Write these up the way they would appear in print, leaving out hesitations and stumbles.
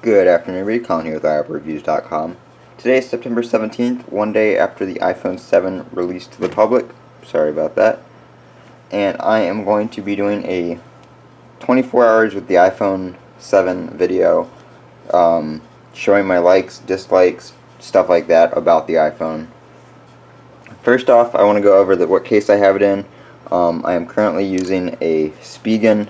Good afternoon, everybody. Colin here with iAppleReviews.com. Today is September 17th, one day after the iPhone 7 released to the public. Sorry about that. And I am going to be doing a 24 hours with the iPhone 7 video, showing my likes, dislikes, stuff like that about the iPhone. First off, I want to go over what case I have it in. I am currently using a Spigen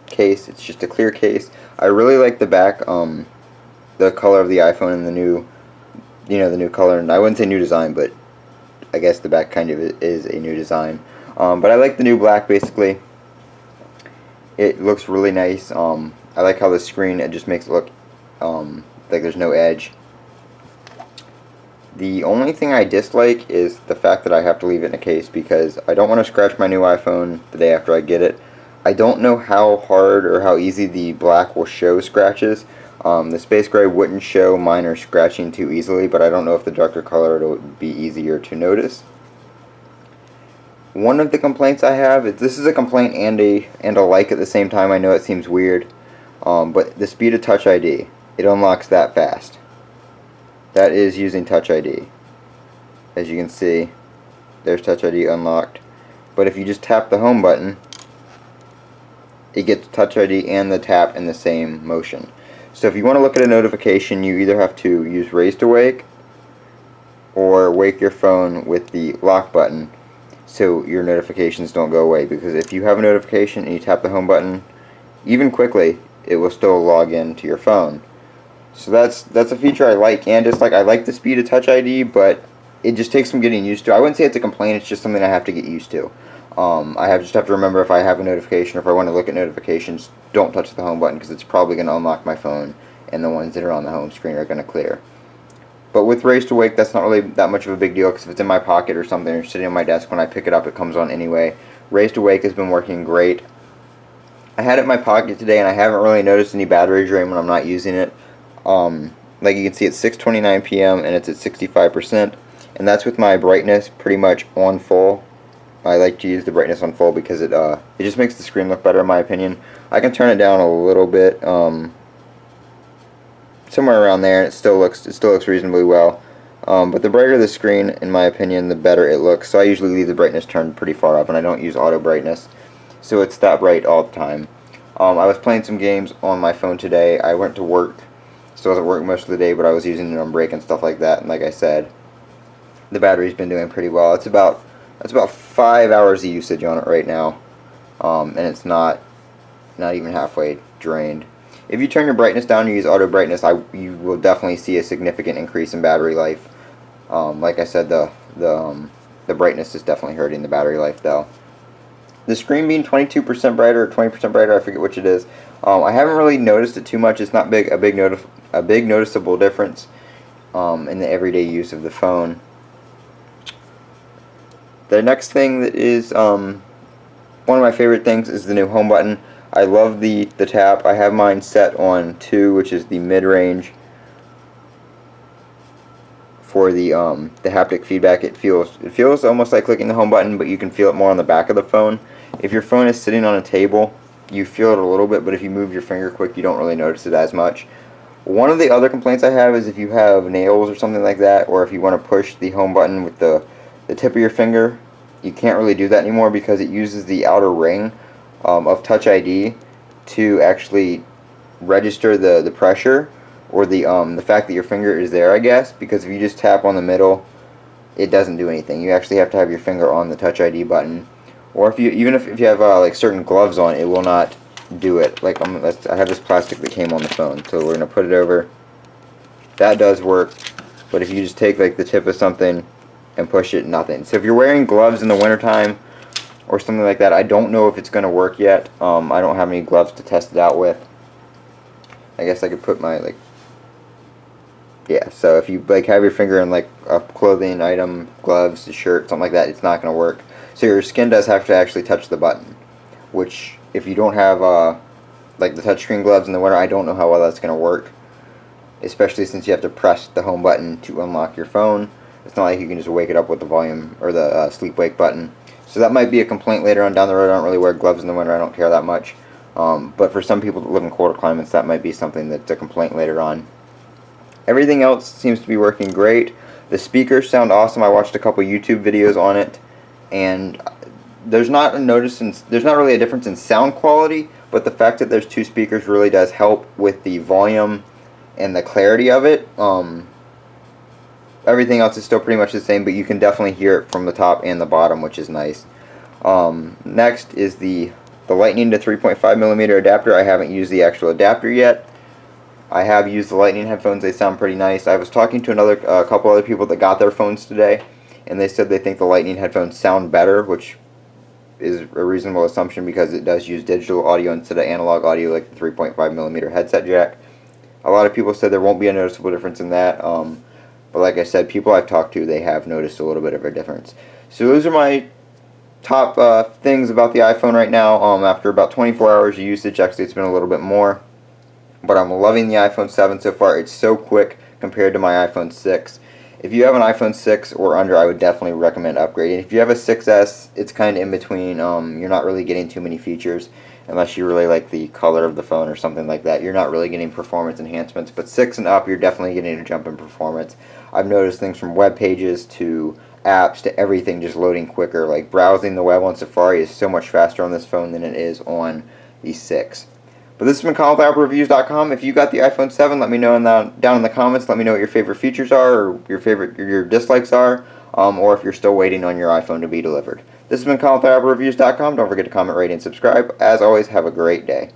case. It's just a clear case. I really like the back, the color of the iPhone and the new color. And I wouldn't say new design, but I guess the back kind of is a new design. But I like the new black. Basically, it looks really nice. I like how the screen, it just makes it look like there's no edge. The only thing I dislike is the fact that I have to leave it in a case because I don't want to scratch my new iPhone the day after I get it. I don't know how hard or how easy the black will show scratches. The space gray wouldn't show minor scratching too easily, but I don't know if the darker color it'll be easier to notice. One of the complaints I have is, this is a complaint and a like at the same time. I know it seems weird, but the speed of Touch ID, it unlocks that fast. That is using Touch ID. As you can see, there's Touch ID unlocked. But if you just tap the home button, it gets Touch ID and the tap in the same motion. So if you want to look at a notification, you either have to use Raise to Wake or wake your phone with the lock button so your notifications don't go away. Because if you have a notification and you tap the home button, even quickly, it will still log in to your phone. So that's a feature I like and dislike. I like the speed of Touch ID, but it just takes some getting used to. I wouldn't say it's a complaint, it's just something I have to get used to. I just have to remember, if I have a notification or if I want to look at notifications, don't touch the home button because it's probably going to unlock my phone and the ones that are on the home screen are going to clear. But with Raise to Wake, that's not really that much of a big deal because if it's in my pocket or something or sitting on my desk, when I pick it up it comes on anyway. Raise to Wake has been working great. I had it in my pocket today and I haven't really noticed any battery drain when I'm not using it. Like you can see, it's 6:29 p.m. and it's at 65%, and that's with my brightness pretty much on full. I like to use the brightness on full because it just makes the screen look better in my opinion. I can turn it down a little bit, somewhere around there, and it still looks reasonably well. But the brighter the screen, in my opinion, the better it looks. So I usually leave the brightness turned pretty far up, and I don't use auto brightness, so it's that bright all the time. I was playing some games on my phone today. I went to work, so I was at work most of the day, but I was using it on break and stuff like that. And like I said, the battery's been doing pretty well. It's about 5 hours of usage on it right now, and it's not even halfway drained. If you turn your brightness down and use auto brightness, you will definitely see a significant increase in battery life. Like I said, the brightness is definitely hurting the battery life though. The screen being 22% brighter or 20% brighter, I forget which it is. I haven't really noticed it too much. It's not a big noticeable difference in the everyday use of the phone. The next thing that is one of my favorite things is the new home button. I love the tap. I have mine set on 2, which is the mid-range for the haptic feedback. It feels almost like clicking the home button, but you can feel it more on the back of the phone. If your phone is sitting on a table, you feel it a little bit, but if you move your finger quick, you don't really notice it as much. One of the other complaints I have is if you have nails or something like that, or if you want to push the home button with the tip of your finger, you can't really do that anymore because it uses the outer ring of Touch ID to actually register the pressure or the fact that your finger is there, I guess, because if you just tap on the middle, it doesn't do anything. You actually have to have your finger on the Touch ID button, or if you have like certain gloves on, it will not do it. Like I have this plastic that came on the phone, so we're gonna put it over. That does work, but if you just take like the tip of something and push it, nothing. So if you're wearing gloves in the wintertime or something like that, I don't know if it's gonna work yet. I don't have any gloves to test it out with. I guess I could put my so if you have your finger in like a clothing item, gloves, a shirt, something like that, it's not gonna work. So your skin does have to actually touch the button, which if you don't have like the touchscreen gloves in the winter, I don't know how well that's gonna work, especially since you have to press the home button to unlock your phone. It's not like you can just wake it up with the volume or the sleep wake button. So that might be a complaint later on down the road. I don't really wear gloves in the winter. I don't care that much. But for some people that live in colder climates, that might be something that's a complaint later on. Everything else seems to be working great. The speakers sound awesome. I watched a couple YouTube videos on it, and there's not really a difference in sound quality, but the fact that there's two speakers really does help with the volume and the clarity of it. Everything else is still pretty much the same, but you can definitely hear it from the top and the bottom, which is nice. Next is the Lightning to 3.5mm adapter. I haven't used the actual adapter yet. I have used the Lightning headphones. They sound pretty nice. I was talking to a couple other people that got their phones today, and they said they think the Lightning headphones sound better, which is a reasonable assumption because it does use digital audio instead of analog audio like the 3.5mm headset jack. A lot of people said there won't be a noticeable difference in that, but like I said, people I've talked to, they have noticed a little bit of a difference. So those are my top things about the iPhone right now. After about 24 hours of usage, actually it's been a little bit more, but I'm loving the iPhone 7 so far. It's so quick compared to my iPhone 6. If you have an iPhone 6 or under, I would definitely recommend upgrading. If you have a 6S, it's kind of in between. You're not really getting too many features unless you really like the color of the phone or something like that. You're not really getting performance enhancements, but 6 and up, you're definitely getting a jump in performance. I've noticed things from web pages to apps to everything just loading quicker. Like browsing the web on Safari is so much faster on this phone than it is on the 6. But this has been Colin with AppleReviews.com. If you got the iPhone 7, let me know down in the comments. Let me know what your favorite features are, or your dislikes are, or if you're still waiting on your iPhone to be delivered. This has been Colin with AppleReviews.com. Don't forget to comment, rate, and subscribe. As always, have a great day.